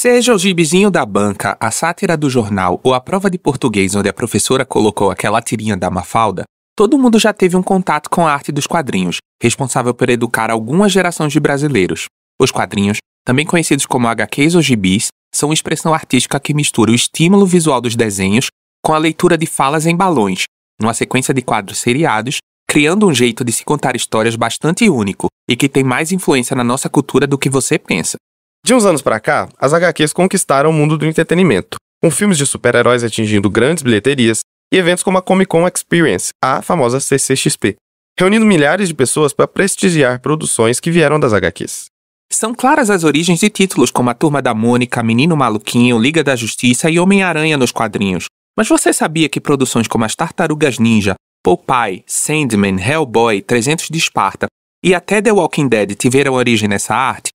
Seja o gibizinho da banca, a sátira do jornal ou a prova de português onde a professora colocou aquela tirinha da Mafalda, todo mundo já teve um contato com a arte dos quadrinhos, responsável por educar algumas gerações de brasileiros. Os quadrinhos, também conhecidos como HQs ou gibis, são uma expressão artística que mistura o estímulo visual dos desenhos com a leitura de falas em balões, numa sequência de quadros seriados, criando um jeito de se contar histórias bastante único e que tem mais influência na nossa cultura do que você pensa. De uns anos pra cá, as HQs conquistaram o mundo do entretenimento, com filmes de super-heróis atingindo grandes bilheterias e eventos como a Comic Con Experience, a famosa CCXP, reunindo milhares de pessoas para prestigiar produções que vieram das HQs. São claras as origens de títulos como A Turma da Mônica, Menino Maluquinho, Liga da Justiça e Homem-Aranha nos quadrinhos. Mas você sabia que produções como as Tartarugas Ninja, Popeye, Sandman, Hellboy, 300 de Esparta e até The Walking Dead tiveram origem nessa arte?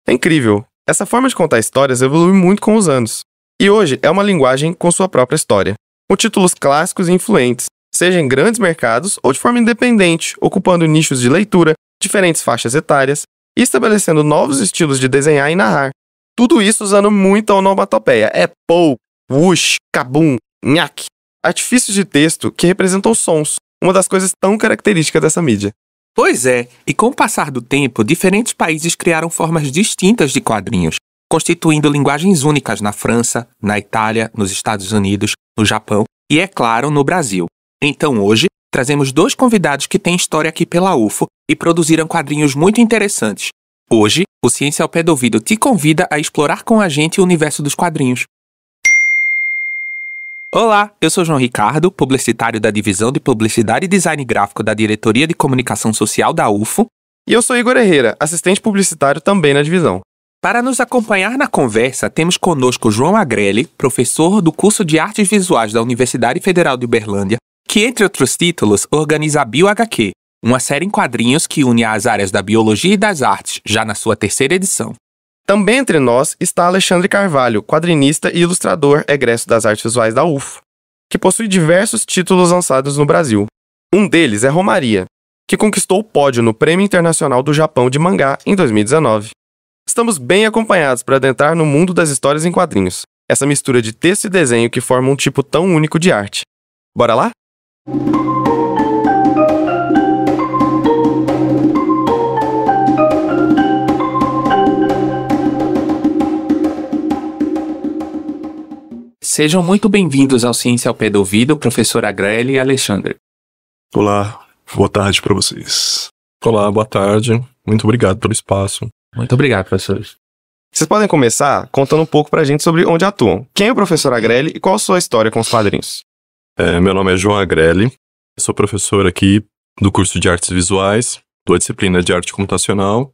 É incrível! Essa forma de contar histórias evolui muito com os anos. E hoje é uma linguagem com sua própria história, com títulos clássicos e influentes, seja em grandes mercados ou de forma independente, ocupando nichos de leitura, diferentes faixas etárias e estabelecendo novos estilos de desenhar e narrar. Tudo isso usando muita onomatopeia. É pou, whoosh, kabum, nhaque. Artifícios de texto que representam sons, uma das coisas tão características dessa mídia. Pois é, e com o passar do tempo, diferentes países criaram formas distintas de quadrinhos, constituindo linguagens únicas na França, na Itália, nos Estados Unidos, no Japão e, é claro, no Brasil. Então hoje, trazemos 2 convidados que têm história aqui pela UFO e produziram quadrinhos muito interessantes. Hoje, o Ciência ao Pé do Ouvido te convida a explorar com a gente o universo dos quadrinhos. Olá, eu sou João Ricardo, publicitário da Divisão de Publicidade e Design Gráfico da Diretoria de Comunicação Social da UFO. E eu sou Igor Herrera, assistente publicitário também na divisão. Para nos acompanhar na conversa, temos conosco João Agrelli, professor do curso de Artes Visuais da Universidade Federal de Uberlândia, que, entre outros títulos, organiza a BioHQ, uma série em quadrinhos que une as áreas da biologia e das artes, já na sua 3ª edição. Também entre nós está Alexandre Carvalho, quadrinista e ilustrador egresso das artes visuais da UFO, que possui diversos títulos lançados no Brasil. Um deles é Romaria, que conquistou o pódio no Prêmio Internacional do Japão de Mangá em 2019. Estamos bem acompanhados para adentrar no mundo das histórias em quadrinhos, essa mistura de texto e desenho que forma um tipo tão único de arte. Bora lá? Sejam muito bem-vindos ao Ciência ao Pé do Ouvido, professor Agrelli e Alexandre. Olá, boa tarde para vocês. Olá, boa tarde. Muito obrigado pelo espaço. Muito obrigado, professores. Vocês podem começar contando um pouco pra gente sobre onde atuam. Quem é o professor Agrelli e qual a sua história com os quadrinhos? Meu nome é João Agrelli, sou professor aqui do curso de Artes Visuais, dou a disciplina de Arte Computacional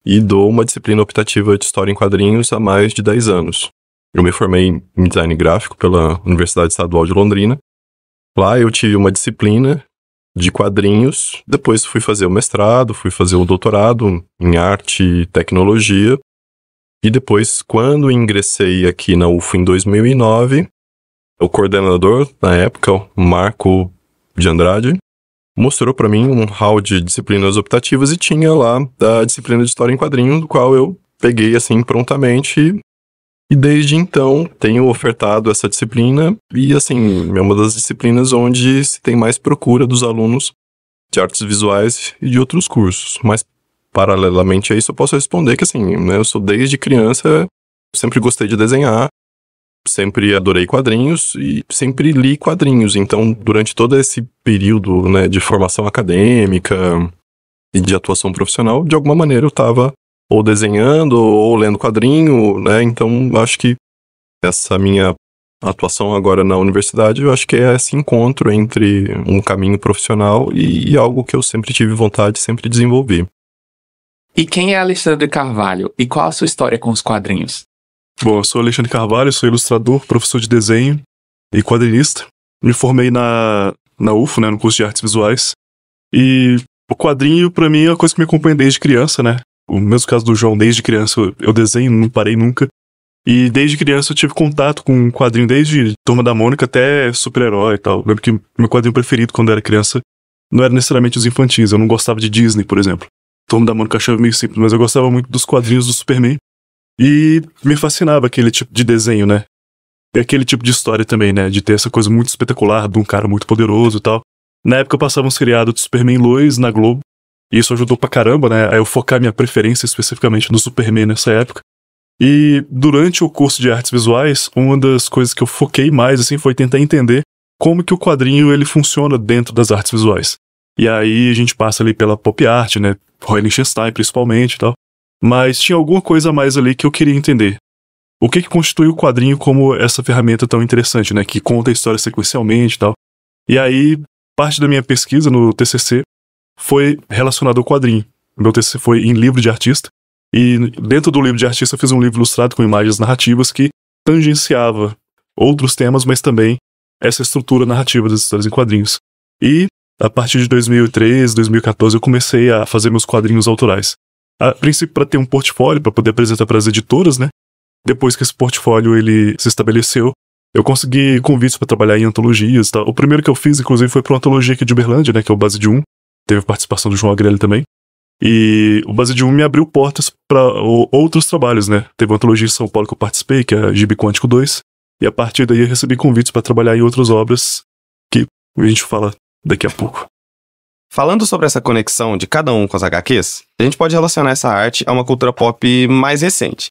e dou uma disciplina optativa de História em Quadrinhos há mais de 10 anos. Eu me formei em Design Gráfico pela Universidade Estadual de Londrina. Lá eu tive uma disciplina de quadrinhos, depois fui fazer o mestrado, fui fazer o doutorado em Arte e Tecnologia. E depois, quando ingressei aqui na UFO em 2009, o coordenador, na época, o Marco de Andrade, mostrou para mim um hall de disciplinas optativas e tinha lá a disciplina de História em Quadrinhos, do qual eu peguei assim prontamente. E desde então tenho ofertado essa disciplina e assim, é uma das disciplinas onde se tem mais procura dos alunos de artes visuais e de outros cursos. Mas paralelamente a isso eu posso responder que assim, né, eu sou desde criança, sempre gostei de desenhar, sempre adorei quadrinhos e sempre li quadrinhos. Então durante todo esse período, né, de formação acadêmica e de atuação profissional, de alguma maneira eu estava ou desenhando, ou lendo quadrinho, né? Então, acho que essa minha atuação agora na universidade, eu acho que é esse encontro entre um caminho profissional e algo que eu sempre tive vontade, sempre desenvolvi. E quem é Alexandre Carvalho? E qual a sua história com os quadrinhos? Bom, eu sou Alexandre Carvalho, sou ilustrador, professor de desenho e quadrinista. Me formei na UFO, né, no curso de Artes Visuais. E o quadrinho, pra mim, é uma coisa que me acompanha desde criança, né? O mesmo caso do João, desde criança eu desenho, não parei nunca. E desde criança eu tive contato com um quadrinho, desde Turma da Mônica até super-herói e tal. Eu lembro que meu quadrinho preferido quando eu era criança não era necessariamente os infantis, eu não gostava de Disney, por exemplo. Turma da Mônica eu achava meio simples, mas eu gostava muito dos quadrinhos do Superman. E me fascinava aquele tipo de desenho, né? E aquele tipo de história também, né? De ter essa coisa muito espetacular de um cara muito poderoso e tal. Na época eu passava um seriado de Superman Lois na Globo. E isso ajudou pra caramba, né? A eu focar minha preferência especificamente no Superman nessa época. E durante o curso de artes visuais, uma das coisas que eu foquei mais, assim, foi tentar entender como que o quadrinho, ele funciona dentro das artes visuais. E aí a gente passa ali pela pop art, né? Roy Lichtenstein, principalmente e tal. Mas tinha alguma coisa a mais ali que eu queria entender. O que constitui o quadrinho como essa ferramenta tão interessante, né? Que conta a história sequencialmente e tal. E aí, parte da minha pesquisa no TCC foi relacionada ao quadrinho. Meu TCC foi em livro de artista. E dentro do livro de artista eu fiz um livro ilustrado com imagens narrativas que tangenciava outros temas, mas também essa estrutura narrativa das histórias em quadrinhos. E a partir de 2013, 2014 eu comecei a fazer meus quadrinhos autorais. A princípio para ter um portfólio, para poder apresentar para as editoras, né? Depois que esse portfólio ele se estabeleceu, eu consegui convites para trabalhar em antologias e tal. O primeiro que eu fiz, inclusive, foi para uma antologia aqui de Uberlândia, né? Que é o Base de Um. Teve a participação do João Agrelli também. E o Base de Um me abriu portas para outros trabalhos, né? Teve uma antologia em São Paulo que eu participei, que é a Gibi Quântico 2. E a partir daí eu recebi convites para trabalhar em outras obras que a gente fala daqui a pouco. Falando sobre essa conexão de cada um com as HQs, a gente pode relacionar essa arte a uma cultura pop mais recente.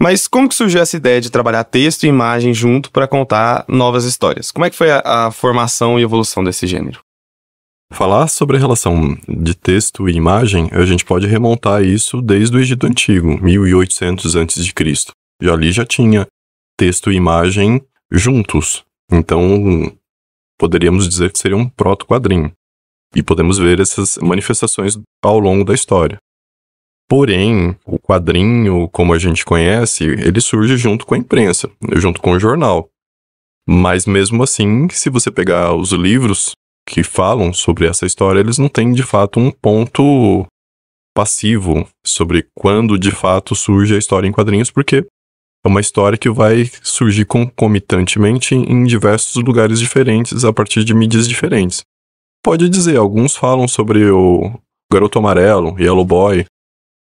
Mas como que surgiu essa ideia de trabalhar texto e imagem junto para contar novas histórias? Como é que foi a formação e evolução desse gênero? Falar sobre a relação de texto e imagem, a gente pode remontar isso desde o Egito Antigo, 1800 a.C. E ali já tinha texto e imagem juntos. Então, poderíamos dizer que seria um proto-quadrinho. E podemos ver essas manifestações ao longo da história. Porém, o quadrinho, como a gente conhece, ele surge junto com a imprensa, junto com o jornal. Mas mesmo assim, se você pegar os livros que falam sobre essa história, eles não têm de fato um ponto passivo sobre quando de fato surge a história em quadrinhos, porque é uma história que vai surgir concomitantemente em diversos lugares diferentes, a partir de mídias diferentes. Pode dizer, alguns falam sobre o Garoto Amarelo, Yellow Boy,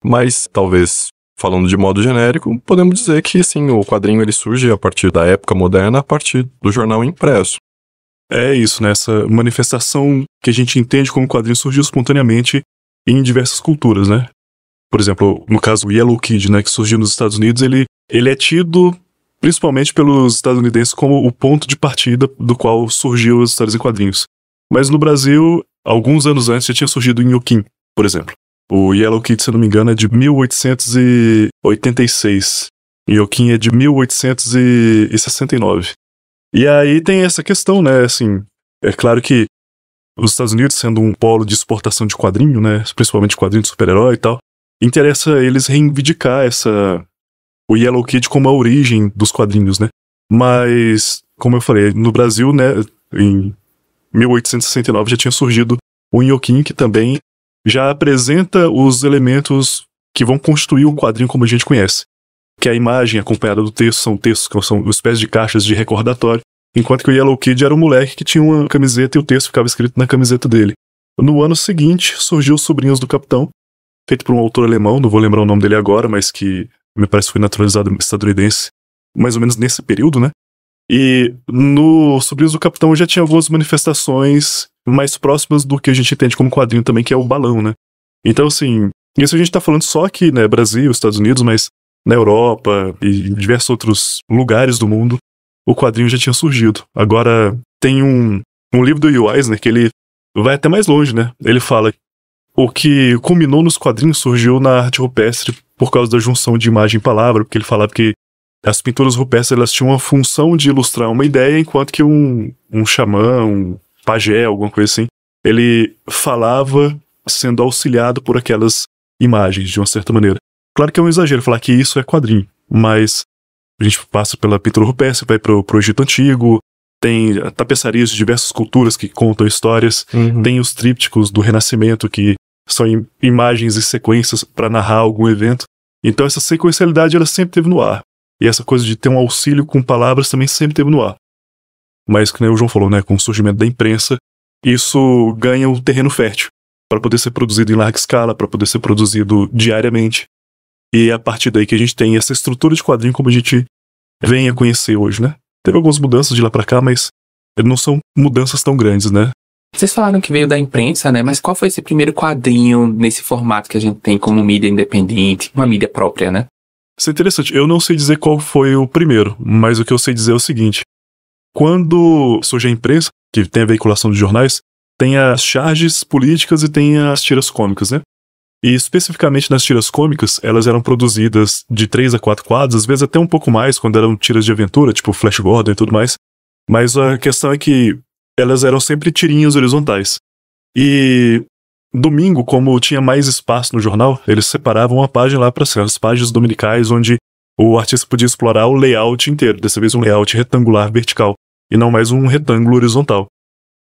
mas talvez, falando de modo genérico, podemos dizer que sim, o quadrinho ele surge a partir da época moderna, a partir do jornal impresso. É isso, né? Essa manifestação que a gente entende como quadrinho surgiu espontaneamente em diversas culturas, né? Por exemplo, no caso o Yellow Kid, né, que surgiu nos Estados Unidos, ele é tido principalmente pelos estadunidenses como o ponto de partida do qual surgiu as histórias em quadrinhos. Mas no Brasil, alguns anos antes já tinha surgido o Inhoquim, por exemplo. O Yellow Kid, se eu não me engano, é de 1886. Inhoquim é de 1869. E aí tem essa questão, né, assim, é claro que os Estados Unidos, sendo um polo de exportação de quadrinho, né, principalmente quadrinho de super-herói e tal, interessa eles reivindicar o Yellow Kid como a origem dos quadrinhos, né. Mas, como eu falei, no Brasil, né, em 1869 já tinha surgido o Inhoquim, que também já apresenta os elementos que vão constituir um quadrinho como a gente conhece. Que a imagem acompanhada do texto são textos que são espécies de caixas de recordatório, enquanto que o Yellow Kid era um moleque que tinha uma camiseta e o texto ficava escrito na camiseta dele. No ano seguinte, surgiu Os Sobrinhos do Capitão, feito por um autor alemão, não vou lembrar o nome dele agora, mas que me parece que foi naturalizado estadunidense, mais ou menos nesse período, né? E no Sobrinhos do Capitão já tinha algumas manifestações mais próximas do que a gente entende como quadrinho também, que é o balão, né? Então, assim, isso a gente tá falando só aqui, né, Brasil, Estados Unidos, mas na Europa e em diversos outros lugares do mundo, o quadrinho já tinha surgido. Agora, tem um livro do Will Eisner que ele vai até mais longe, né? Ele fala o que culminou nos quadrinhos surgiu na arte rupestre por causa da junção de imagem e palavra, porque ele falava que as pinturas rupestres elas tinham uma função de ilustrar uma ideia, enquanto que um xamã, um pajé, alguma coisa assim, ele falava sendo auxiliado por aquelas imagens, de uma certa maneira. Claro que é um exagero falar que isso é quadrinho, mas a gente passa pela pintura rupestre, vai pro Egito Antigo, tem tapeçarias de diversas culturas que contam histórias, tem os trípticos do Renascimento, que são imagens e sequências para narrar algum evento. Então essa sequencialidade ela sempre teve no ar. E essa coisa de ter um auxílio com palavras também sempre teve no ar. Mas, como o João falou, né, com o surgimento da imprensa, isso ganha um terreno fértil para poder ser produzido em larga escala, para poder ser produzido diariamente. E é a partir daí que a gente tem essa estrutura de quadrinho como a gente vem a conhecer hoje, né? Teve algumas mudanças de lá pra cá, mas não são mudanças tão grandes, né? Vocês falaram que veio da imprensa, né? Mas qual foi esse primeiro quadrinho nesse formato que a gente tem como mídia independente, uma mídia própria, né? Isso é interessante. Eu não sei dizer qual foi o primeiro, mas o que eu sei dizer é o seguinte. Quando surge a imprensa, que tem a veiculação de jornais, tem as charges políticas e tem as tiras cômicas, né? E especificamente nas tiras cômicas, elas eram produzidas de 3 a 4 quadros, às vezes até um pouco mais, quando eram tiras de aventura, tipo Flash Gordon e tudo mais. Mas a questão é que elas eram sempre tirinhas horizontais. E domingo, como tinha mais espaço no jornal, eles separavam uma página lá para as páginas dominicais, onde o artista podia explorar o layout inteiro, dessa vez um layout retangular vertical, e não mais um retângulo horizontal.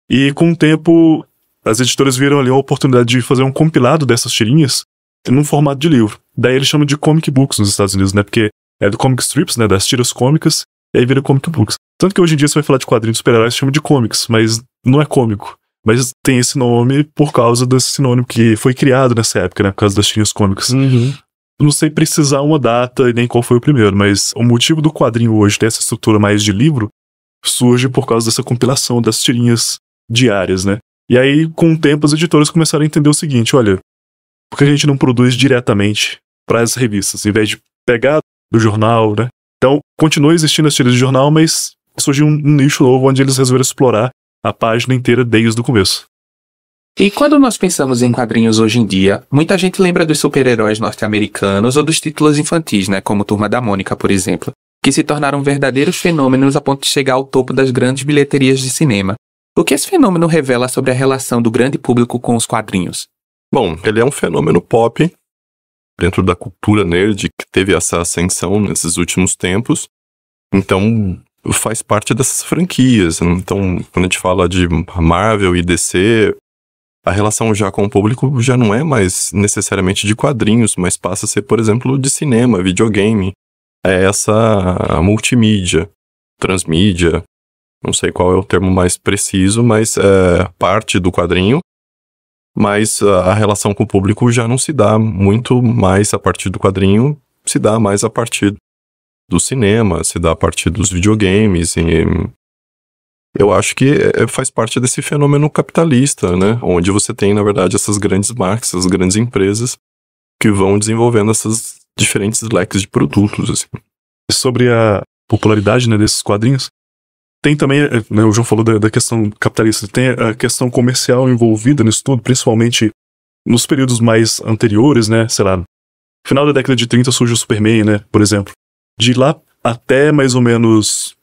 E com o tempo, as editoras viram ali a oportunidade de fazer um compilado dessas tirinhas num formato de livro. Daí eles chamam de comic books nos Estados Unidos, né? Porque é do comic strips, né? Das tiras cômicas, e aí vira comic books. Tanto que hoje em dia você vai falar de quadrinhos de super-heróis, chama de comics, mas não é cômico. Mas tem esse nome por causa desse sinônimo que foi criado nessa época, né? Por causa das tirinhas cômicas. Não sei precisar uma data e nem qual foi o primeiro, mas o motivo do quadrinho hoje ter essa estrutura mais de livro surge por causa dessa compilação das tirinhas diárias, né? E aí, com o tempo, as editoras começaram a entender o seguinte, olha, por que a gente não produz diretamente para as revistas, em vez de pegar do jornal, né? Então, continua existindo as tiras de jornal, mas surgiu um nicho novo onde eles resolveram explorar a página inteira desde o começo. E quando nós pensamos em quadrinhos hoje em dia, muita gente lembra dos super-heróis norte-americanos ou dos títulos infantis, né? Como Turma da Mônica, por exemplo, que se tornaram verdadeiros fenômenos a ponto de chegar ao topo das grandes bilheterias de cinema. O que esse fenômeno revela sobre a relação do grande público com os quadrinhos? Bom, ele é um fenômeno pop dentro da cultura nerd que teve essa ascensão nesses últimos tempos. Então, faz parte dessas franquias. Então, quando a gente fala de Marvel e DC, a relação já com o público já não é mais necessariamente de quadrinhos, mas passa a ser, por exemplo, de cinema, videogame. É essa multimídia, transmídia. Não sei qual é o termo mais preciso, mas é parte do quadrinho. Mas a relação com o público já não se dá muito mais a partir do quadrinho, se dá mais a partir do cinema, se dá a partir dos videogames. E eu acho que faz parte desse fenômeno capitalista, né? Onde você tem, na verdade, essas grandes marcas, essas grandes empresas que vão desenvolvendo essas diferentes leques de produtos. Assim. Sobre a popularidade, né, desses quadrinhos, tem também, né, o João falou da questão capitalista, tem a questão comercial envolvida nisso tudo, principalmente nos períodos mais anteriores, né, sei lá, no final da década de 30 surge o Superman, né, por exemplo. De lá até mais ou menos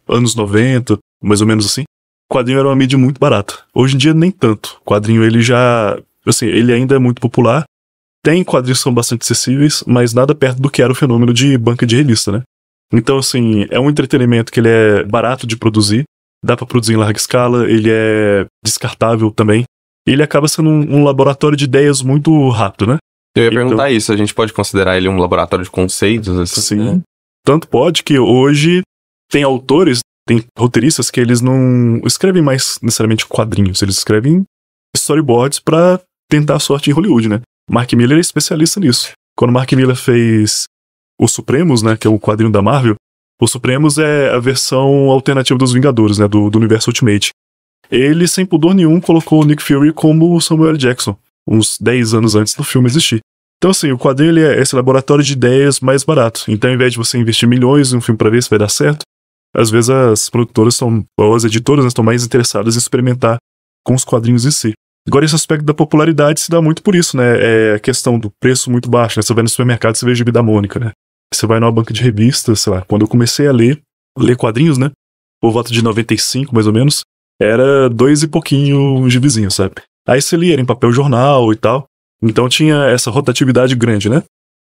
anos 90, mais ou menos assim, o quadrinho era uma mídia muito barata. Hoje em dia nem tanto. O quadrinho, ele já, assim, ele ainda é muito popular, tem quadrinhos que são bastante acessíveis, mas nada perto do que era o fenômeno de banca de revista, né. Então, assim, é um entretenimento que ele é barato de produzir, dá pra produzir em larga escala, ele é descartável também, e ele acaba sendo um laboratório de ideias muito rápido, né? Eu ia perguntar isso, a gente pode considerar ele um laboratório de conceitos? Assim, sim, né? Tanto pode que hoje tem autores, tem roteiristas que eles não escrevem mais necessariamente quadrinhos, eles escrevem storyboards pra tentar a sorte em Hollywood, né? Mark Miller é especialista nisso. Quando Mark Miller fez o Supremos, né, que é o quadrinho da Marvel, o Supremos é a versão alternativa dos Vingadores, né, do universo Ultimate. Ele, sem pudor nenhum, colocou o Nick Fury como Samuel L. Jackson, uns 10 anos antes do filme existir. Então, assim, o quadrinho ele é esse laboratório de ideias mais barato. Então, ao invés de você investir milhões em um filme pra ver se vai dar certo, às vezes as produtoras ou as editoras, né, estão mais interessadas em experimentar com os quadrinhos em si. Agora, esse aspecto da popularidade se dá muito por isso, né? É a questão do preço muito baixo, né? Você vai no supermercado e você vê o Gibi da Mônica, né? Você vai numa banca de revistas, sei lá, quando eu comecei a ler quadrinhos, né? Por volta de 95, mais ou menos, era 2 e pouquinho um gibizinho, sabe? Aí você lia, era em papel jornal e tal. Então tinha essa rotatividade grande, né?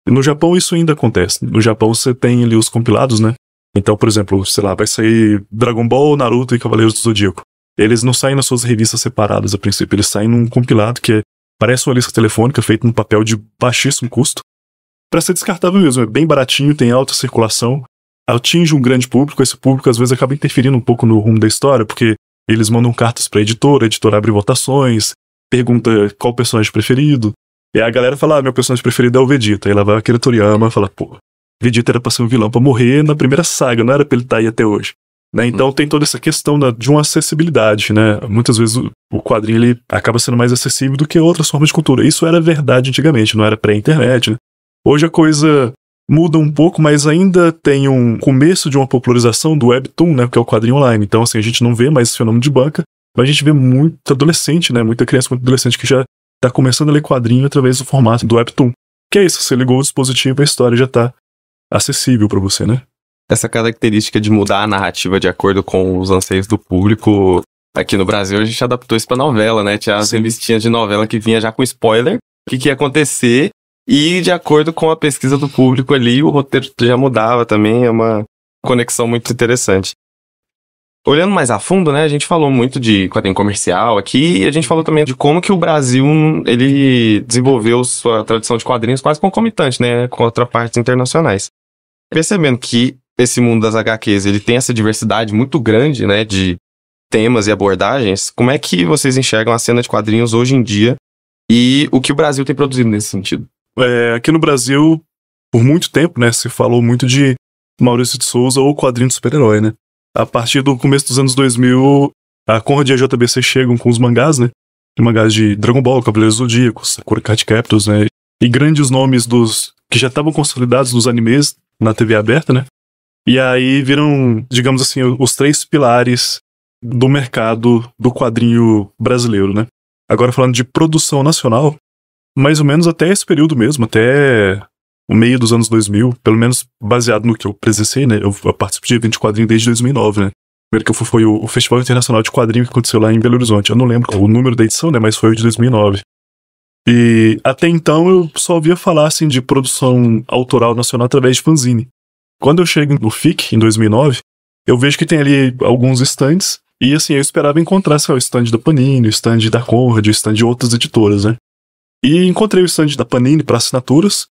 E no Japão isso ainda acontece. No Japão você tem ali os compilados, né? Então, por exemplo, sei lá, vai sair Dragon Ball, Naruto e Cavaleiros do Zodíaco. Eles não saem nas suas revistas separadas a princípio, eles saem num compilado que parece uma lista telefônica feita num papel de baixíssimo custo. Pra ser descartável mesmo, é bem baratinho, tem alta circulação, atinge um grande público, esse público às vezes acaba interferindo um pouco no rumo da história, porque eles mandam cartas pra editora, a editora abre votações, pergunta qual personagem preferido, E aí a galera fala, meu personagem preferido é o Vegeta. Aí lá vai o Akira Toriyama e fala, pô, Vegeta era pra ser um vilão pra morrer na primeira saga, não era pra ele estar aí até hoje. Né? Então tem toda essa questão de uma acessibilidade, né? Muitas vezes o quadrinho ele acaba sendo mais acessível do que outras formas de cultura. Isso era verdade antigamente, não era pré-internet, né? Hoje a coisa muda um pouco, mas ainda tem um começo de uma popularização do Webtoon, né? Que é o quadrinho online. Então, assim, a gente não vê mais esse fenômeno de banca, mas a gente vê muito adolescente, né? Muita criança, muito adolescente que já tá começando a ler quadrinho através do formato do Webtoon. Que é isso, você ligou o dispositivo, a história já tá acessível pra você, né? Essa característica de mudar a narrativa de acordo com os anseios do público, aqui no Brasil a gente adaptou isso pra novela, né? Tinha as revistinhas de novela que vinha já com spoiler, o que ia acontecer, e de acordo com a pesquisa do público ali, o roteiro já mudava também, é uma conexão muito interessante. Olhando mais a fundo, né, a gente falou muito de quadrinho comercial aqui, e a gente falou também de como que o Brasil, ele desenvolveu sua tradição de quadrinhos quase concomitante, né, com contrapartes internacionais. Percebendo que esse mundo das HQs, ele tem essa diversidade muito grande, né, de temas e abordagens, como é que vocês enxergam a cena de quadrinhos hoje em dia e o que o Brasil tem produzido nesse sentido? Aqui no Brasil, por muito tempo, né, se falou muito de Maurício de Souza ou quadrinho de super-herói, né? A partir do começo dos anos 2000, a Conrad e a JBC chegam com os mangás, né? Mangás de Dragon Ball, Cavaleiros do Zodíaco, Sakura Card Captors, né? E grandes nomes que já estavam consolidados nos animes na TV aberta, né? E aí viram, digamos assim, os 3 pilares do mercado do quadrinho brasileiro, né? Agora falando de produção nacional, mais ou menos até esse período mesmo, até o meio dos anos 2000, pelo menos baseado no que eu presenciei, né? Eu participo de evento de quadrinho desde 2009, né? Primeiro que eu fui foi o Festival Internacional de Quadrinho que aconteceu lá em Belo Horizonte. Eu não lembro o número da edição, né? Mas foi o de 2009. E até então eu só ouvia falar assim, de produção autoral nacional através de fanzine. Quando eu chego no FIC, em 2009, eu vejo que tem ali alguns stands, e assim, eu esperava encontrar o stand da Panini, o stand da Conrad, o stand de outras editoras, né? E encontrei o stand da Panini para assinaturas,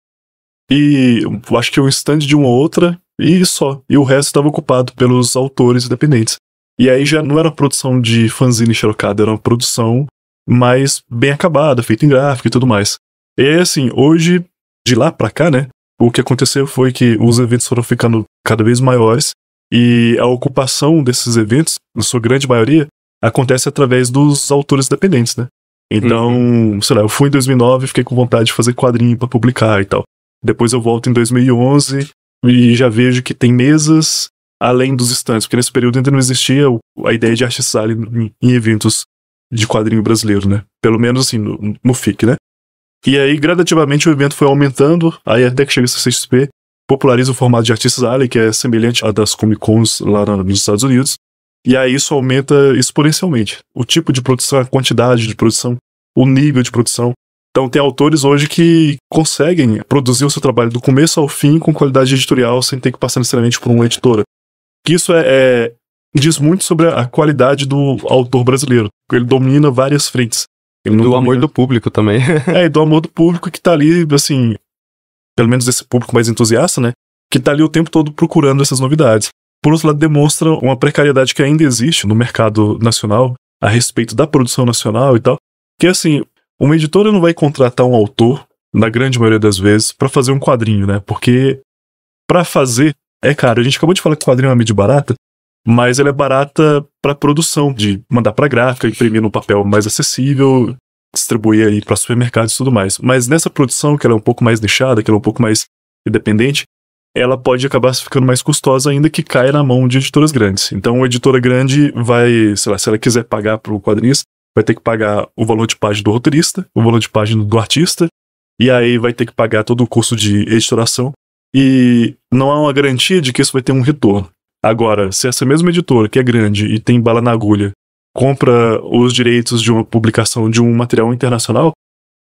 e eu acho que um stand de uma outra, e só. E o resto estava ocupado pelos autores independentes. E aí já não era uma produção de fanzine xerocada, era uma produção mais bem acabada, feita em gráfico e tudo mais. E aí, assim, hoje, de lá pra cá, né, o que aconteceu foi que os eventos foram ficando cada vez maiores e a ocupação desses eventos, na sua grande maioria, acontece através dos autores independentes, né? Então, sei lá, eu fui em 2009 e fiquei com vontade de fazer quadrinho pra publicar e tal. Depois eu volto em 2011 e já vejo que tem mesas além dos stands, porque nesse período ainda não existia a ideia de arte sala em eventos de quadrinho brasileiro, né? Pelo menos assim, no FIC, né? E aí, gradativamente, o evento foi aumentando, aí até que chega a CCXP, populariza o formato de Artistas Alley, que é semelhante à das Comic Cons lá nos Estados Unidos, e aí isso aumenta exponencialmente. O tipo de produção, a quantidade de produção, o nível de produção. Então tem autores hoje que conseguem produzir o seu trabalho do começo ao fim com qualidade editorial, sem ter que passar necessariamente por uma editora. Que isso diz muito sobre a qualidade do autor brasileiro, porque ele domina várias frentes. Do amor do público também. E do amor do público que tá ali, assim, pelo menos esse público mais entusiasta, né? Que tá ali o tempo todo procurando essas novidades. Por outro lado, demonstra uma precariedade que ainda existe no mercado nacional a respeito da produção nacional e tal. Que, assim, uma editora não vai contratar um autor, na grande maioria das vezes, pra fazer um quadrinho, né? Porque pra fazer é caro. A gente acabou de falar que o quadrinho é uma mídia barata, mas ela é barata para produção, de mandar para gráfica, imprimir num papel mais acessível, distribuir aí para supermercados e tudo mais. Mas nessa produção, que ela é um pouco mais nichada, que ela é um pouco mais independente, ela pode acabar ficando mais custosa ainda que caia na mão de editoras grandes. Então, uma editora grande vai, sei lá, se ela quiser pagar para o quadrinista, vai ter que pagar o valor de página do roteirista, o valor de página do artista, e aí vai ter que pagar todo o custo de editoração, e não há uma garantia de que isso vai ter um retorno. Agora, se essa mesma editora, que é grande e tem bala na agulha, compra os direitos de uma publicação de um material internacional,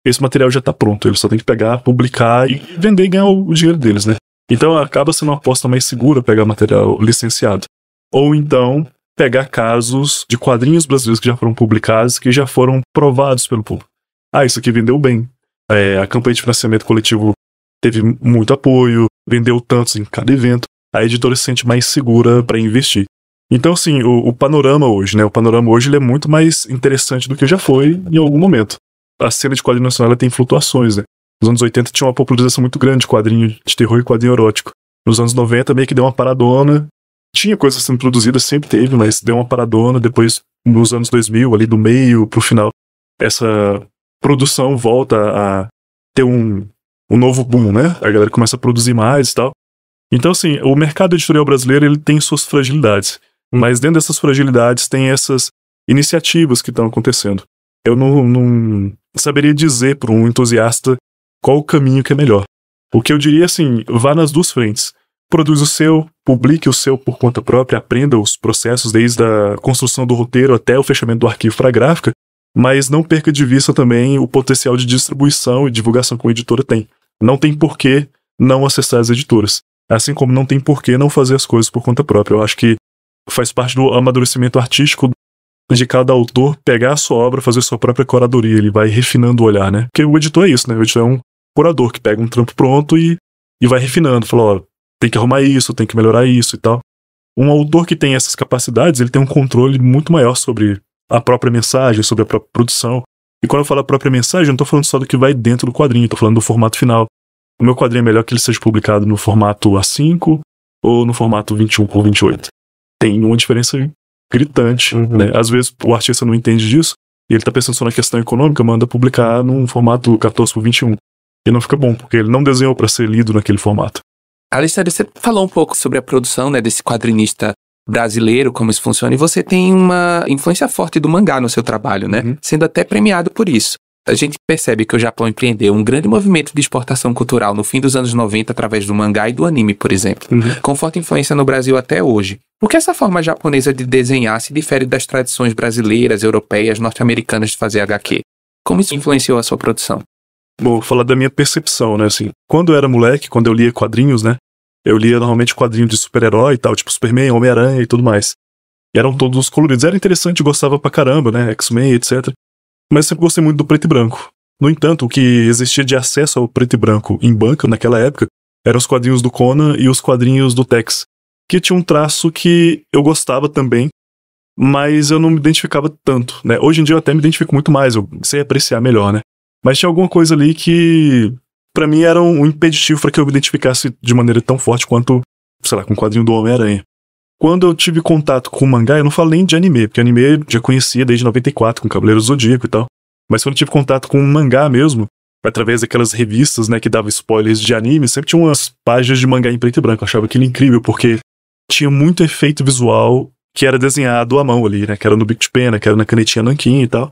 esse material já está pronto. Ele só tem que pegar, publicar e vender e ganhar o dinheiro deles, né? Então acaba sendo uma aposta mais segura pegar material licenciado. Ou então pegar casos de quadrinhos brasileiros que já foram publicados, que já foram provados pelo público. Isso aqui vendeu bem. A campanha de financiamento coletivo teve muito apoio, vendeu tantos em cada evento. A editora se sente mais segura para investir. Então, assim, o panorama hoje, né? O panorama hoje ele é muito mais interessante do que já foi em algum momento. a cena de quadrinho nacional ela tem flutuações, né? Nos anos 80 tinha uma popularização muito grande de quadrinho de terror e quadrinho erótico. Nos anos 90 meio que deu uma paradona. Tinha coisas sendo produzidas, sempre teve, mas deu uma paradona. Depois, nos anos 2000, ali do meio pro final, essa produção volta a ter um novo boom, né? A galera começa a produzir mais e tal. Então, assim, o mercado editorial brasileiro ele tem suas fragilidades. Mas dentro dessas fragilidades tem essas iniciativas que estão acontecendo. Eu não saberia dizer para um entusiasta qual o caminho que é melhor. O que eu diria, assim, vá nas duas frentes. Produz o seu, publique o seu por conta própria, aprenda os processos desde a construção do roteiro até o fechamento do arquivo para a gráfica, mas não perca de vista também o potencial de distribuição e divulgação que uma editora tem. Não tem por que não acessar as editoras. Assim como não tem por que não fazer as coisas por conta própria. Eu acho que faz parte do amadurecimento artístico de cada autor pegar a sua obra, fazer sua própria curadoria. Ele vai refinando o olhar, né? Porque o editor é isso, né? O editor é um curador que pega um trampo pronto e vai refinando. Fala, ó, tem que arrumar isso, tem que melhorar isso e tal. Um autor que tem essas capacidades, ele tem um controle muito maior sobre a própria mensagem, sobre a própria produção. E quando eu falo a própria mensagem, eu não tô falando só do que vai dentro do quadrinho, tô falando do formato final. O meu quadrinho é melhor que ele seja publicado no formato A5 ou no formato 21 por 28. Tem uma diferença gritante, né? Às vezes o artista não entende disso e ele tá pensando só na questão econômica, manda publicar num formato 14 por 21. E não fica bom, porque ele não desenhou para ser lido naquele formato. Alexandre, você falou um pouco sobre a produção, né, desse quadrinista brasileiro, como isso funciona, e você tem uma influência forte do mangá no seu trabalho, né? Sendo até premiado por isso. A gente percebe que o Japão empreendeu um grande movimento de exportação cultural no fim dos anos 90 através do mangá e do anime, por exemplo, com forte influência no Brasil até hoje. Por que essa forma japonesa de desenhar se difere das tradições brasileiras, europeias, norte-americanas de fazer HQ? Como isso influenciou a sua produção? Bom, vou falar da minha percepção, né, assim. Quando eu era moleque, quando eu lia quadrinhos, né, eu lia normalmente quadrinhos de super-herói e tal, tipo Superman, Homem-Aranha e tudo mais. E eram todos coloridos. Era interessante, gostava pra caramba, né, X-Men, etc. Mas sempre gostei muito do preto e branco. No entanto, o que existia de acesso ao preto e branco em banca naquela época eram os quadrinhos do Conan e os quadrinhos do Tex, que tinha um traço que eu gostava também, mas eu não me identificava tanto, né? Hoje em dia eu até me identifico muito mais, eu sei apreciar melhor, né? Mas tinha alguma coisa ali que, pra mim, era um impeditivo para que eu me identificasse de maneira tão forte quanto, sei lá, com o quadrinho do Homem-Aranha. Quando eu tive contato com o mangá, eu não falo nem de anime, porque anime eu já conhecia desde 94, com Cavaleiro do Zodíaco e tal. Mas quando eu tive contato com o mangá mesmo, através daquelas revistas, né, que davam spoilers de anime, sempre tinha umas páginas de mangá em preto e branco. Eu achava aquilo incrível, porque tinha muito efeito visual que era desenhado à mão ali, né, que era no Bic Pen, que era na canetinha nanquim e tal.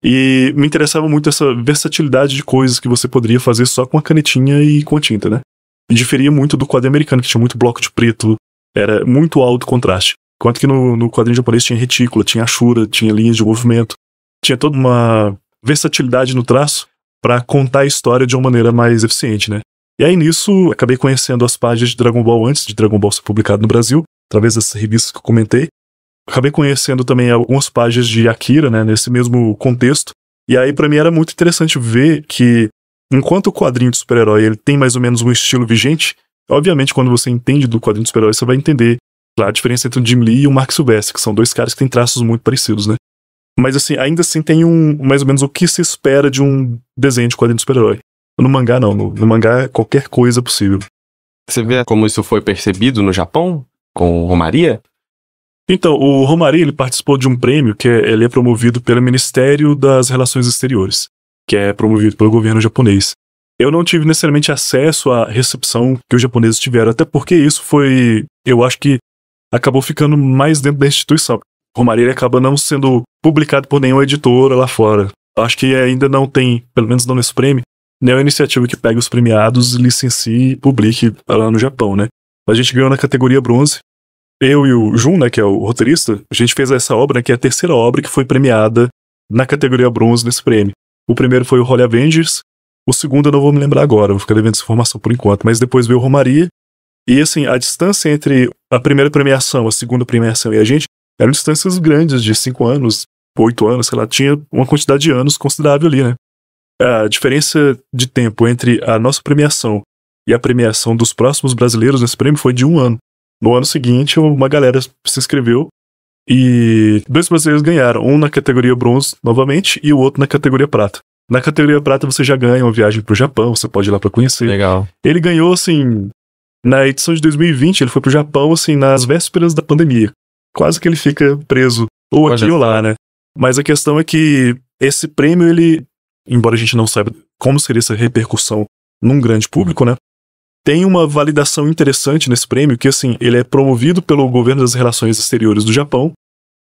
E me interessava muito essa versatilidade de coisas que você poderia fazer só com a canetinha e com a tinta, né. E diferia muito do quadrinho americano, que tinha muito bloco de preto, era muito alto o contraste. Enquanto que no quadrinho japonês tinha retícula, tinha achura, tinha linhas de movimento. Tinha toda uma versatilidade no traço para contar a história de uma maneira mais eficiente, né? E aí nisso, acabei conhecendo as páginas de Dragon Ball antes de Dragon Ball ser publicado no Brasil, através dessas revistas que eu comentei. Acabei conhecendo também algumas páginas de Akira, né, nesse mesmo contexto. E aí para mim era muito interessante ver que, enquanto o quadrinho de super-herói ele tem mais ou menos um estilo vigente, obviamente quando você entende do quadrinho de super-herói, você vai entender a diferença entre o Jim Lee e o Mark Silvestre, que são dois caras que têm traços muito parecidos, né? Mas assim, ainda assim tem mais ou menos o que se espera de um desenho de quadrinho de super-herói. No mangá não, no mangá é qualquer coisa possível. Você vê como isso foi percebido no Japão, com o Romaria? Então, o Romaria, ele participou de um prêmio que ele é promovido pelo Ministério das Relações Exteriores, que é promovido pelo governo japonês. Eu não tive necessariamente acesso à recepção que os japoneses tiveram, até porque isso foi, eu acho que acabou ficando mais dentro da instituição. Romaria acaba não sendo publicado por nenhuma editora lá fora. Acho que ainda não tem, pelo menos não nesse prêmio, nenhuma iniciativa que pegue os premiados, licencie e publique lá no Japão, né? A gente ganhou na categoria bronze. Eu e o Jun, né, que é o roteirista, a gente fez essa obra, né, que é a terceira obra que foi premiada na categoria bronze nesse prêmio. O primeiro foi o Holy Avengers, o segundo eu não vou me lembrar agora, vou ficar devendo essa informação por enquanto, mas depois veio o Romaria. E assim, a distância entre a primeira premiação, a segunda premiação e a gente eram distâncias grandes, de 5 anos, 8 anos, sei lá, tinha uma quantidade de anos considerável ali, né? A diferença de tempo entre a nossa premiação e a premiação dos próximos brasileiros nesse prêmio foi de 1 ano. No ano seguinte, uma galera se inscreveu e 2 brasileiros ganharam, um na categoria bronze novamente e o outro na categoria prata. Na categoria prata você já ganha uma viagem pro Japão, você pode ir lá pra conhecer. Legal. Ele ganhou, assim, na edição de 2020, ele foi pro Japão, assim, nas vésperas da pandemia. Quase que ele fica preso, ou aqui ou lá, né? Mas a questão é que esse prêmio, ele, embora a gente não saiba como seria essa repercussão num grande público, né? Tem uma validação interessante nesse prêmio, que, assim, ele é promovido pelo governo das relações exteriores do Japão,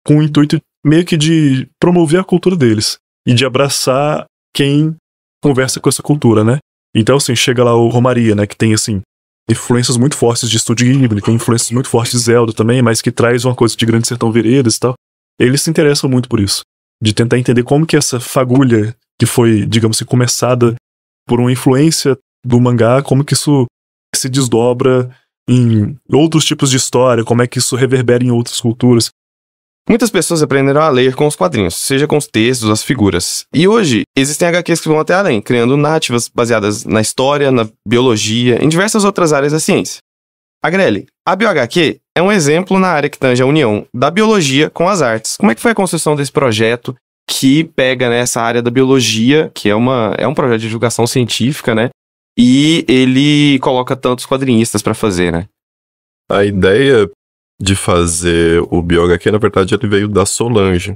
com o intuito meio que de promover a cultura deles e de abraçar quem conversa com essa cultura, né? Então, assim, chega lá o Romaria, né? Que tem, assim, influências muito fortes de Estúdio Ghibli, tem influências muito fortes de Zelda também, mas que traz uma coisa de Grande Sertão Veredas e tal. Eles se interessam muito por isso, de tentar entender como que essa fagulha que foi, digamos assim, começada por uma influência do mangá, como que isso se desdobra em outros tipos de história, como é que isso reverbera em outras culturas. Muitas pessoas aprenderam a ler com os quadrinhos, seja com os textos, as figuras. E hoje, existem HQs que vão até além, criando narrativas baseadas na história, na biologia, em diversas outras áreas da ciência. Agreli, a BioHQ é um exemplo na área que tange a união da biologia com as artes. Como é que foi a construção desse projeto que pega nessa área da biologia, que é um projeto de divulgação científica, né? E ele coloca tantos quadrinistas para fazer, né? A ideia de fazer o BioHQ, na verdade, ele veio da Solange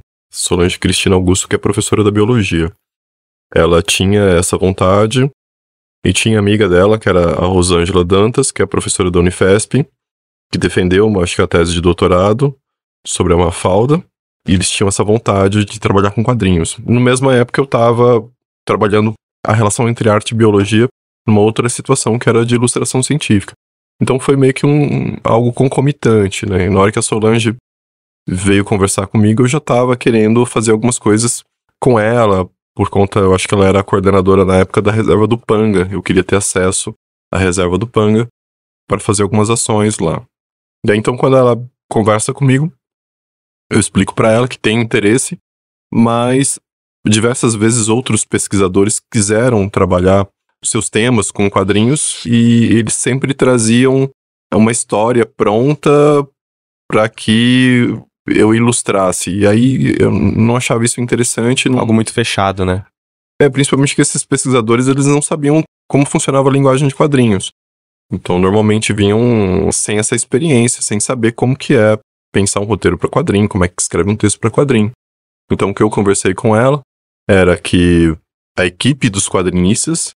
Cristina Augusto, que é professora da biologia. Ela tinha essa vontade e tinha amiga dela, que era a Rosângela Dantas, que é professora da Unifesp, que defendeu, acho que a tese de doutorado sobre a Mafalda, e eles tinham essa vontade de trabalhar com quadrinhos. Na mesma época eu estava trabalhando a relação entre arte e biologia numa outra situação que era de ilustração científica. Então foi meio que algo concomitante, né? E na hora que a Solange veio conversar comigo, eu já estava querendo fazer algumas coisas com ela, por conta, eu acho que ela era a coordenadora na época da reserva do Panga. Eu queria ter acesso à reserva do Panga para fazer algumas ações lá. Daí então, quando ela conversa comigo, eu explico para ela que tem interesse, mas diversas vezes outros pesquisadores quiseram trabalhar seus temas com quadrinhos e eles sempre traziam uma história pronta para que eu ilustrasse. E aí eu não achava isso interessante. Algo muito fechado, né? Principalmente que esses pesquisadores eles não sabiam como funcionava a linguagem de quadrinhos. Então normalmente vinham sem essa experiência, sem saber como que é pensar um roteiro para quadrinho, como é que escreve um texto para quadrinho. Então o que eu conversei com ela era que a equipe dos quadrinistas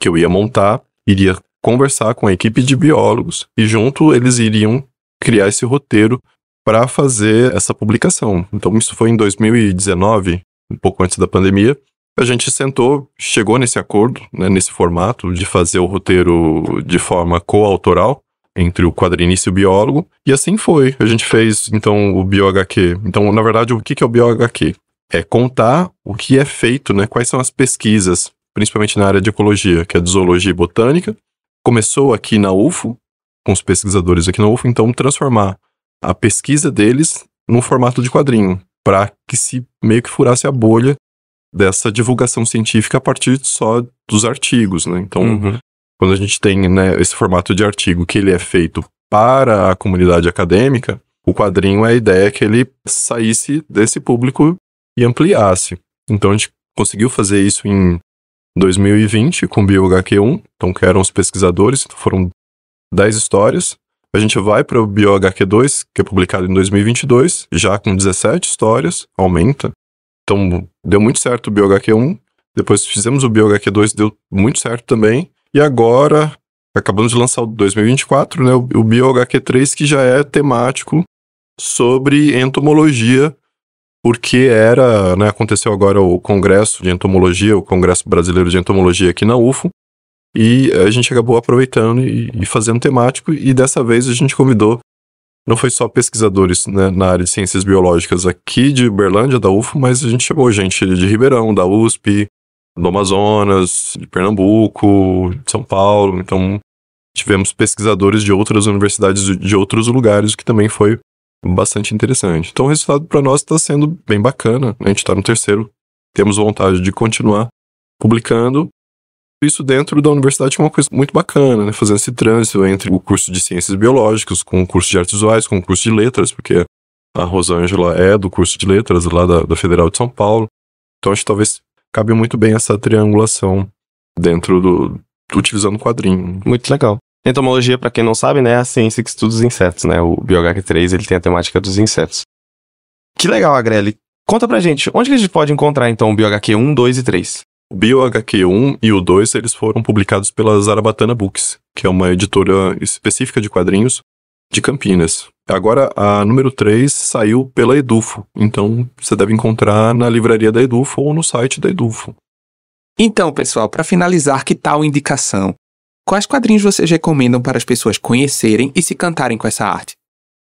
que eu ia montar, iria conversar com a equipe de biólogos e junto eles iriam criar esse roteiro para fazer essa publicação. Então isso foi em 2019, um pouco antes da pandemia. A gente sentou, chegou nesse acordo, né, nesse formato de fazer o roteiro de forma coautoral entre o quadrinista e o biólogo, e assim foi. A gente fez, então, o BioHQ. Então, na verdade, o que é o BioHQ? É contar o que é feito, né, quais são as pesquisas, principalmente na área de ecologia, que é de zoologia e botânica. Começou aqui na UFO, com os pesquisadores aqui na UFO, então transformar a pesquisa deles num formato de quadrinho, para que se meio que furasse a bolha dessa divulgação científica a partir só dos artigos, né? Então, quando a gente tem, né, esse formato de artigo que ele é feito para a comunidade acadêmica, o quadrinho é a ideia que ele saísse desse público e ampliasse. Então a gente conseguiu fazer isso em 2020 com o BioHQ1, então que eram os pesquisadores, foram 10 histórias. A gente vai para o BioHQ2, que é publicado em 2022, já com 17 histórias, aumenta. Então deu muito certo o BioHQ1, depois fizemos o BioHQ2, deu muito certo também. E agora, acabamos de lançar o 2024, né, o BioHQ3, que já é temático sobre entomologia, porque né, aconteceu agora o Congresso de Entomologia, o Congresso Brasileiro de Entomologia aqui na UFO, e a gente acabou aproveitando e fazendo temático, e dessa vez a gente convidou, não foi só pesquisadores, né, na área de ciências biológicas aqui de Uberlândia, da UFO, mas a gente chamou gente de Ribeirão, da USP, do Amazonas, de Pernambuco, de São Paulo. Então tivemos pesquisadores de outras universidades de outros lugares, o que também foi bastante interessante. Então o resultado para nós está sendo bem bacana, a gente está no 3º, temos vontade de continuar publicando. Isso dentro da universidade é uma coisa muito bacana, né? Fazendo esse trânsito entre o curso de ciências biológicas com o curso de artes visuais, com o curso de letras, porque a Rosângela é do curso de letras lá da Federal de São Paulo. Então acho que talvez cabe muito bem essa triangulação dentro utilizando o quadrinho. Muito legal. Entomologia, pra quem não sabe, né, é a ciência que estuda os insetos, né? O BioHQ3, ele tem a temática dos insetos. Que legal, Agrelli. Conta pra gente, onde que a gente pode encontrar, então, o BioHQ 1, 2 e 3? O BioHQ 1 e o 2, eles foram publicados pela Zarabatana Books, que é uma editora específica de quadrinhos de Campinas. Agora, a número 3 saiu pela Edufo, então você deve encontrar na livraria da Edufo ou no site da Edufo. Então, pessoal, para finalizar, que tal indicação? Quais quadrinhos vocês recomendam para as pessoas conhecerem e se encantarem com essa arte?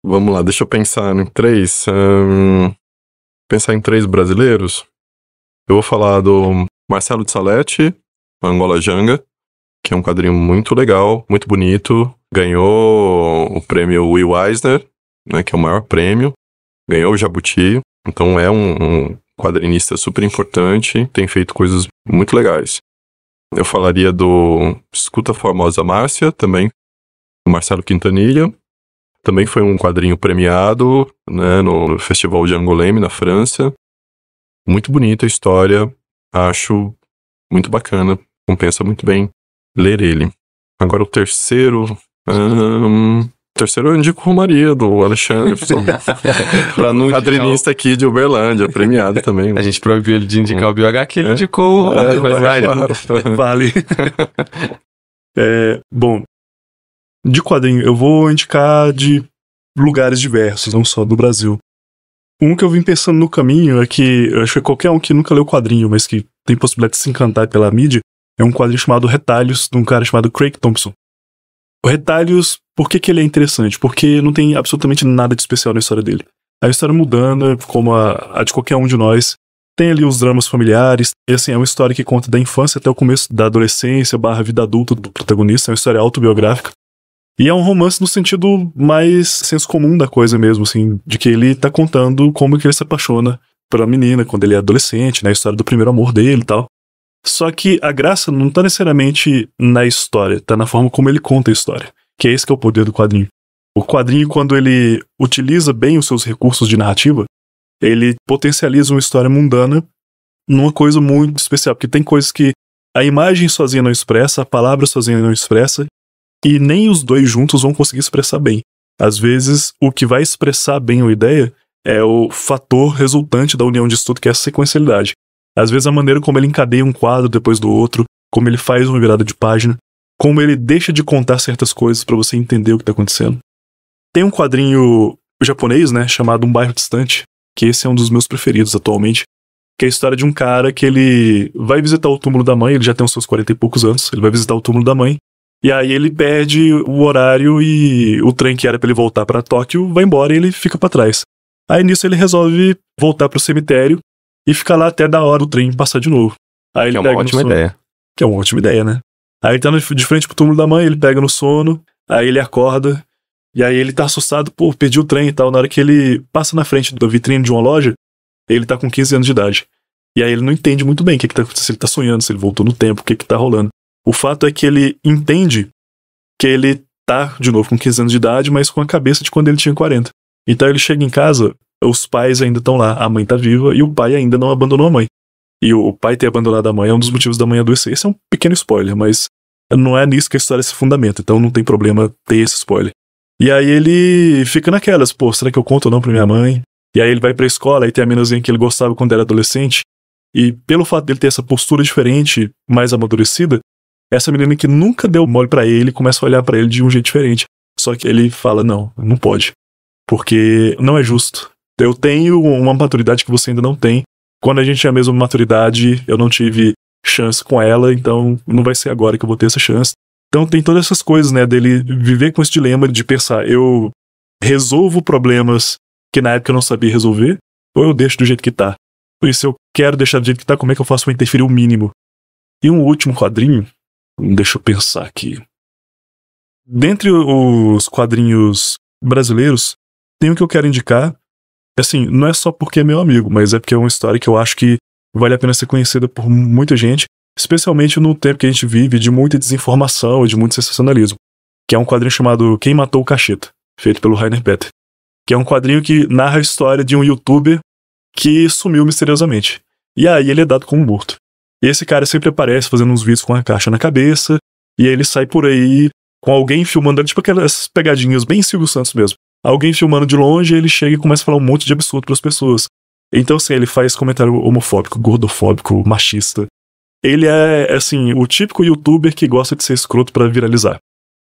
Vamos lá, deixa eu pensar em 3. Pensar em 3 brasileiros. Eu vou falar do Marcelo de Salete, Angola Janga, que é um quadrinho muito legal, muito bonito. Ganhou o prêmio Will Eisner, né, que é o maior prêmio. Ganhou o Jabuti. Então é um quadrinista super importante, tem feito coisas muito legais. Eu falaria do Escuta Formosa Márcia, também, do Marcelo Quintanilha. Também foi um quadrinho premiado, né, no Festival de Angoulême, na França. Muito bonita a história, acho muito bacana, compensa muito bem ler ele. Agora o terceiro... terceiro eu indico Romaria, do Alexandre, quadrinista aqui de Uberlândia, premiado também. A gente proibiu ele de indicar o BioHQ, ele indicou o... Vale. Bom, de quadrinho, eu vou indicar de lugares diversos, não só do Brasil. Um que eu vim pensando no caminho é que, eu acho que qualquer um que nunca leu quadrinho, mas que tem possibilidade de se encantar pela mídia, é um quadrinho chamado Retalhos, de um cara chamado Craig Thompson. O Retalhos, por que ele é interessante? Porque não tem absolutamente nada de especial na história dele. A história mundana, como a de qualquer um de nós, tem ali os dramas familiares, e assim, é uma história que conta da infância até o começo da adolescência, /vida adulta do protagonista, é uma história autobiográfica. E é um romance no sentido mais senso comum da coisa mesmo, assim, de que ele tá contando como que ele se apaixona pela menina quando ele é adolescente, né, a história do primeiro amor dele e tal. Só que a graça não tá necessariamente na história, tá na forma como ele conta a história, que é esse que é o poder do quadrinho. O quadrinho, quando ele utiliza bem os seus recursos de narrativa, ele potencializa uma história mundana numa coisa muito especial, porque tem coisas que a imagem sozinha não expressa, a palavra sozinha não expressa, e nem os dois juntos vão conseguir expressar bem. Às vezes, o que vai expressar bem a ideia é o fator resultante da união disso tudo, que é essa sequencialidade. Às vezes a maneira como ele encadeia um quadro depois do outro, como ele faz uma virada de página, como ele deixa de contar certas coisas pra você entender o que tá acontecendo. Tem um quadrinho japonês, né, chamado Um Bairro Distante, que esse é um dos meus preferidos atualmente, que é a história de um cara que ele vai visitar o túmulo da mãe, ele já tem os seus 40 e poucos anos, ele vai visitar o túmulo da mãe, e aí ele perde o horário e o trem que era pra ele voltar pra Tóquio vai embora e ele fica pra trás. Aí nisso ele resolve voltar pro cemitério e ficar lá até da hora do trem passar de novo. Aí ele que é uma ótima ideia. Que é uma ótima ideia, né? Aí ele tá de frente pro túmulo da mãe, ele pega no sono, aí ele acorda, e aí ele tá assustado, pô, perdi o trem e tal. Na hora que ele passa na frente da vitrine de uma loja, ele tá com 15 anos de idade. E aí ele não entende muito bem o que tá acontecendo, se ele tá sonhando, se ele voltou no tempo, o que tá rolando. O fato é que ele entende que ele tá, de novo, com 15 anos de idade, mas com a cabeça de quando ele tinha 40. Então ele chega em casa, os pais ainda estão lá, a mãe tá viva e o pai ainda não abandonou a mãe. E o pai ter abandonado a mãe é um dos motivos da mãe adoecer. Esse é um pequeno spoiler, mas não é nisso que a história se fundamenta, então não tem problema ter esse spoiler. E aí ele fica naquelas, pô, será que eu conto ou não pra minha mãe? E aí ele vai pra escola, aí tem a meninazinha que ele gostava quando era adolescente, e pelo fato dele ter essa postura diferente, mais amadurecida, essa menina que nunca deu mole pra ele começa a olhar pra ele de um jeito diferente. Só que ele fala, não pode, porque não é justo. Eu tenho uma maturidade que você ainda não tem. Quando a gente tinha a mesma maturidade, eu não tive chance com ela, então não vai ser agora que eu vou ter essa chance. Então tem todas essas coisas, né, dele viver com esse dilema de pensar, eu resolvo problemas que na época eu não sabia resolver, ou eu deixo do jeito que tá. Por isso, se eu quero deixar do jeito que tá, como é que eu faço pra interferir o mínimo? E um último quadrinho, deixa eu pensar aqui. Dentre os quadrinhos brasileiros, tem um que eu quero indicar. Assim, não é só porque é meu amigo, mas é porque é uma história que eu acho que vale a pena ser conhecida por muita gente, especialmente no tempo que a gente vive de muita desinformação e de muito sensacionalismo, que é um quadrinho chamado Quem Matou o Cacheta, feito pelo Rainer Petter, que é um quadrinho que narra a história de um youtuber que sumiu misteriosamente. E aí ele é dado como morto. E esse cara sempre aparece fazendo uns vídeos com a caixa na cabeça, e aí ele sai por aí com alguém filmando, tipo aquelas pegadinhas bem Silvio Santos mesmo. Alguém filmando de longe, ele chega e começa a falar um monte de absurdo pras pessoas. Então, assim, ele faz comentário homofóbico, gordofóbico, machista. Ele é, assim, o típico youtuber que gosta de ser escroto pra viralizar.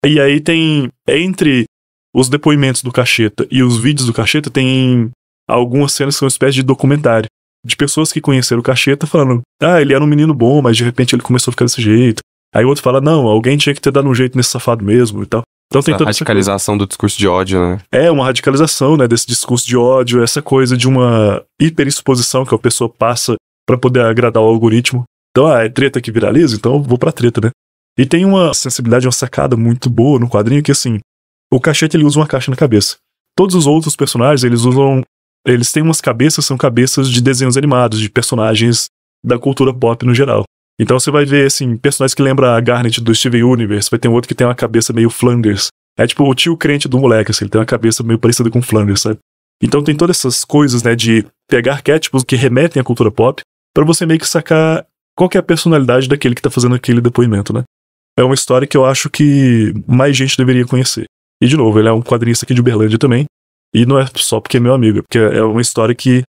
E aí tem, entre os depoimentos do Cacheta e os vídeos do Cacheta, tem algumas cenas que são uma espécie de documentário. De pessoas que conheceram o Cacheta falando, ele era um menino bom, mas de repente ele começou a ficar desse jeito. Aí o outro fala, não, alguém tinha que ter dado um jeito nesse safado mesmo e tal. Então tem toda radicalização do discurso de ódio, né? É, uma radicalização, né, desse discurso de ódio, essa coisa de uma hiperexposição que a pessoa passa pra poder agradar o algoritmo. Então, é treta que viraliza, então eu vou pra treta, né? E tem uma sensibilidade, uma sacada muito boa no quadrinho que, assim, o Cacheta, ele usa uma caixa na cabeça. Todos os outros personagens, eles têm umas cabeças, são cabeças de desenhos animados, de personagens da cultura pop no geral. Então você vai ver, assim, personagens que lembram a Garnet do Steven Universe, vai ter um outro que tem uma cabeça meio Flanders. É tipo o tio crente do moleque, assim, ele tem uma cabeça meio parecida com Flanders, sabe? Então tem todas essas coisas, né, de pegar arquétipos que remetem à cultura pop pra você meio que sacar qual que é a personalidade daquele que tá fazendo aquele depoimento, né? É uma história que eu acho que mais gente deveria conhecer. E, de novo, ele é um quadrinista aqui de Uberlândia também, e não é só porque é meu amigo, é porque é uma história que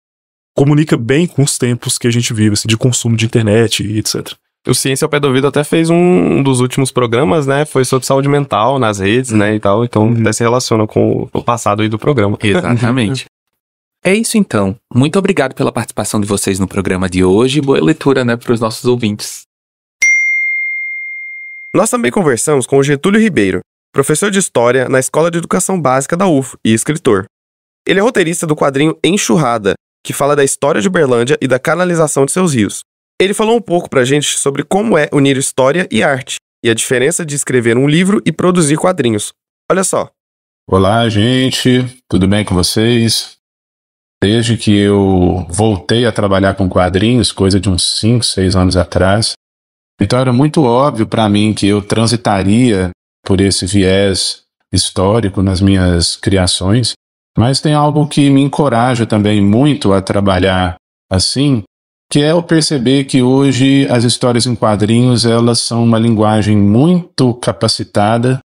comunica bem com os tempos que a gente vive, assim, de consumo de internet e etc. O Ciência ao Pé do Ouvido até fez um dos últimos programas, né? Foi sobre saúde mental nas redes, né? E tal. Então, até se relaciona com o passado aí do programa. Exatamente. É isso então. Muito obrigado pela participação de vocês no programa de hoje. Boa leitura, né, para os nossos ouvintes. Nós também conversamos com o Getúlio Ribeiro, professor de História na Escola de Educação Básica da UFO e escritor. Ele é roteirista do quadrinho Enxurrada, que fala da história de Uberlândia e da canalização de seus rios. Ele falou um pouco pra gente sobre como é unir história e arte, e a diferença de escrever um livro e produzir quadrinhos. Olha só. Olá, gente. Tudo bem com vocês? Desde que eu voltei a trabalhar com quadrinhos, coisa de uns 5, 6 anos atrás, então era muito óbvio para mim que eu transitaria por esse viés histórico nas minhas criações, mas tem algo que me encoraja também muito a trabalhar assim, que é eu perceber que hoje as histórias em quadrinhos, elas são uma linguagem muito capacitada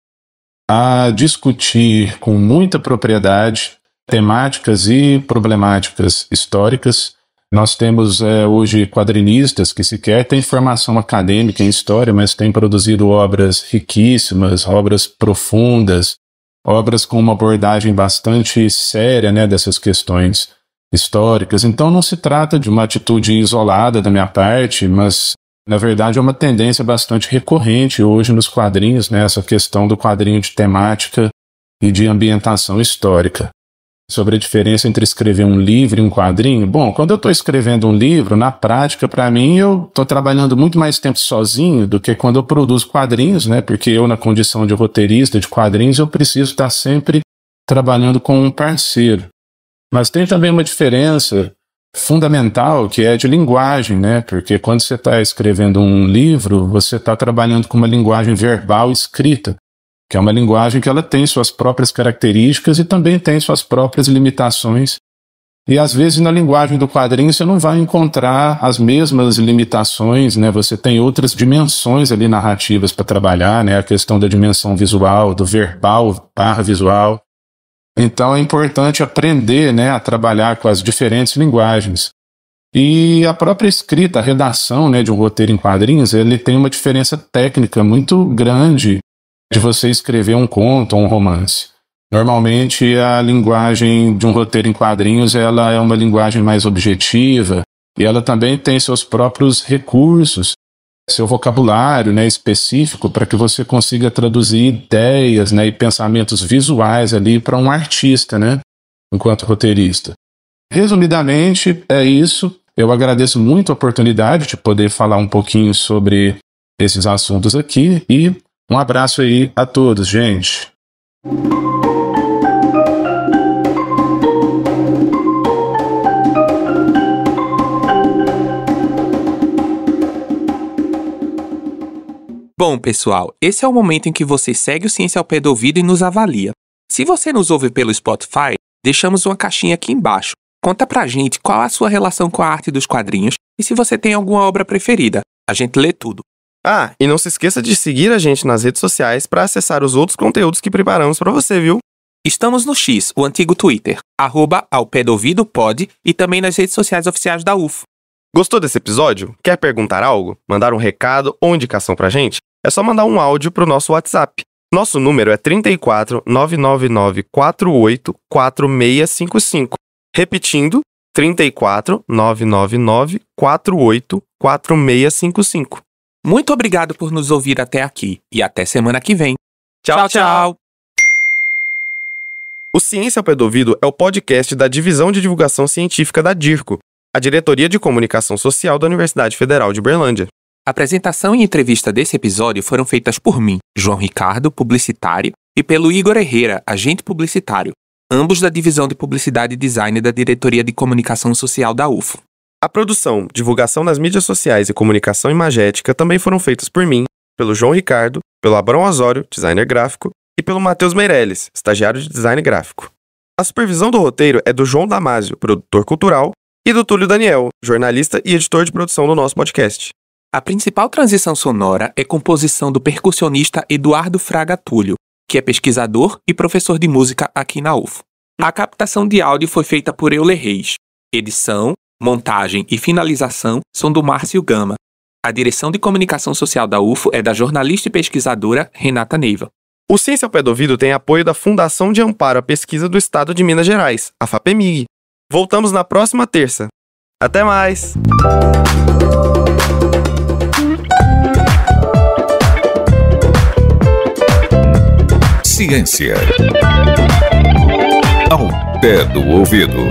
a discutir com muita propriedade temáticas e problemáticas históricas. Nós temos hoje quadrinistas que sequer têm formação acadêmica em história, mas têm produzido obras riquíssimas, obras profundas, obras com uma abordagem bastante séria, né, dessas questões históricas. Então não se trata de uma atitude isolada da minha parte, mas na verdade é uma tendência bastante recorrente hoje nos quadrinhos, né, essa questão do quadrinho de temática e de ambientação histórica. Sobre a diferença entre escrever um livro e um quadrinho. Bom, quando eu estou escrevendo um livro, na prática, para mim, eu estou trabalhando muito mais tempo sozinho do que quando eu produzo quadrinhos, né? Porque eu, na condição de roteirista de quadrinhos, eu preciso estar sempre trabalhando com um parceiro. Mas tem também uma diferença fundamental, que é de linguagem, né? Porque quando você está escrevendo um livro, você está trabalhando com uma linguagem verbal escrita, que é uma linguagem que ela tem suas próprias características e também tem suas próprias limitações. E às vezes na linguagem do quadrinho você não vai encontrar as mesmas limitações, né? Você tem outras dimensões ali narrativas para trabalhar, né? A questão da dimensão visual, do verbal / visual. Então é importante aprender, né, a trabalhar com as diferentes linguagens. E a própria escrita, a redação, né, de um roteiro em quadrinhos, ele tem uma diferença técnica muito grande de você escrever um conto ou um romance. Normalmente a linguagem de um roteiro em quadrinhos, ela é uma linguagem mais objetiva e ela também tem seus próprios recursos, seu vocabulário, né, específico para que você consiga traduzir ideias, né, e pensamentos visuais ali para um artista, né, enquanto roteirista. Resumidamente, é isso. Eu agradeço muito a oportunidade de poder falar um pouquinho sobre esses assuntos aqui e um abraço aí a todos, gente. Bom, pessoal, esse é o momento em que você segue o Ciência ao Pé do Ouvido e nos avalia. Se você nos ouve pelo Spotify, deixamos uma caixinha aqui embaixo. Conta pra gente qual a sua relação com a arte dos quadrinhos E se você tem alguma obra preferida, a gente lê tudo. Ah, e não se esqueça de seguir a gente nas redes sociais para acessar os outros conteúdos que preparamos para você, viu? Estamos no X, o antigo Twitter, @aopédoouvidopod e também nas redes sociais oficiais da UFO. Gostou desse episódio? Quer perguntar algo? Mandar um recado ou indicação pra gente? É só mandar um áudio pro nosso WhatsApp. Nosso número é 34 999 48 4655. Repetindo, 34 999 48 4655. Muito obrigado por nos ouvir até aqui e até semana que vem. Tchau, Tchau. O Ciência ao Pé do Ouvido é o podcast da Divisão de Divulgação Científica da DIRCO, a Diretoria de Comunicação Social da Universidade Federal de Uberlândia. A apresentação e entrevista desse episódio foram feitas por mim, João Ricardo, publicitário, e pelo Igor Herrera, agente publicitário, ambos da Divisão de Publicidade e Design da Diretoria de Comunicação Social da UFO. A produção, divulgação nas mídias sociais e comunicação imagética também foram feitas por mim, pelo João Ricardo, pelo Abrão Osório, designer gráfico, e pelo Matheus Meirelles, estagiário de design gráfico. A supervisão do roteiro é do João Damásio, produtor cultural, e do Túlio Daniel, jornalista e editor de produção do nosso podcast. A principal transição sonora é composição do percussionista Eduardo Fraga Túlio, que é pesquisador e professor de música aqui na UFO. A captação de áudio foi feita por Euler Reis. Edição, montagem e finalização são do Márcio Gama. A direção de comunicação social da UFO é da jornalista e pesquisadora Renata Neiva. O Ciência ao Pé do Ouvido tem apoio da Fundação de Amparo à Pesquisa do Estado de Minas Gerais, a FAPEMIG. Voltamos na próxima terça. Até mais! Ciência ao pé do ouvido.